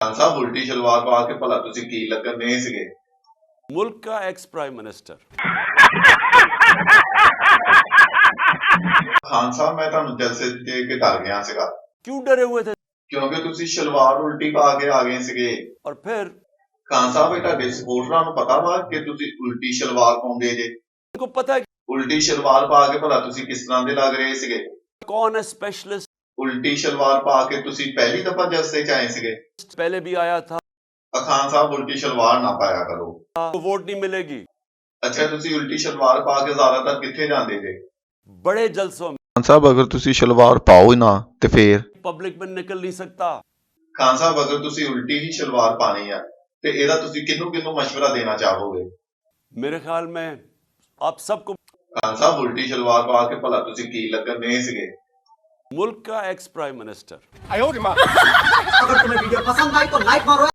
ਖਾਨ ਸਾਹਿਬ ਉਲਟੀ ਸ਼ਲਵਾਰ ਪਾ ਕੇ ਭਲਾ ਤੁਸੀਂ ਕੀ ਲੱਗਣ ਨਹੀਂ ਸੀਗੇ? मुल्क का ex prime minister. Khan Sahib ਮੈਂ ਤੁਹਾਨੂੰ ਜਲਸੇ ਦੇ ਕੇ ਡਰ ਗਿਆ ਸੀਗਾ क्यों डरे हुए थे? ਕਿਉਂਕਿ ਤੁਸੀਂ ਸ਼ਲਵਾਰ ਉਲਟੀ ਪਾ ਕੇ ਆ ਗਏ ਸੀਗੇ। और फिर ਖਾਨ ਸਾਹਿਬ ਇਹ ਤੁਹਾਡੇ ਸਪੋਰਟਰਾਂ ਨੂੰ ਪਤਾ ਵਾ ਕਿ ਤੁਸੀਂ ਉਲਟੀ ਸ਼ਲਵਾਰ ਪਾਉਂਦੇ ਜੇ? को पता है ਉਲਟੀ ਸ਼ਲਵਾਰ ਪਾ ਕੇ ਭਲਾ ਤੁਸੀਂ ਕਿਸ ਤਰ੍ਹਾਂ ਦੇ ਲੱਗ ਰਹੇ ਸੀਗੇ? कौन है स्पेशलिस्ट? ਉਲਟੀ ਸ਼ਲਵਾਰ ਪਾ ਕੇ ਤੁਸੀਂ ਪਹਿਲੀ ਦਫਾ ਜਲਸੇ ਚ ਆਏ ਸੀਗੇ? पहले भी आया था। ਖਾਨ ਸਾਹਿਬ ਉਲਟੀ ਸ਼ਲਵਾਰ ਨਾ ਪਾਇਆ ਕਰੋ। वोट नहीं मिलेगी। ਅੱਛਾ ਤੁਸੀਂ ਉਲਟੀ ਸ਼ਲਵਾਰ ਪਾ ਕੇ ਜ਼ਿਆਦਾਤਰ ਕਿੱਥੇ ਜਾਂਦੇ ਜੇ? बड़े जलसों में। ਖਾਨ ਸਾਹਿਬ ਅਗਰ ਤੁਸੀਂ ਸ਼ਲਵਾਰ ਪਾਓ ਹੀ ਨਾ ਤੇ ਫੇਰ? पब्लिक में निकल नहीं सकता। ਖਾਨ ਸਾਹਿਬ ਅਗਰ ਤੁਸੀਂ ਉਲਟੀ ਹੀ ਸ਼ਲਵਾਰ ਪਾਣੀ ਆ ਤੇ ਇਹਦਾ ਤੁਸੀਂ ਕਿਹਨੂੰ ਕਿਹਨੂੰ ਮਸ਼ਵਰਾ ਦੇਣਾ ਚਾਹੋਗੇ? मेरे ख्याल में आप सबको ਖਾਨ ਸਾਹਿਬ ਉਲਟੀ ਸ਼ਲਵਾਰ ਪਾ ਕੇ ਭਲਾ ਤੁਸੀਂ ਕੀ ਲੱਗਣ ਨਹੀਂ ਸੀਗੇ? मुल्क का एक्स प्राइम मिनिस्टर। अगर तुम्हें वीडियो पसंद आई तो लाइक मारो।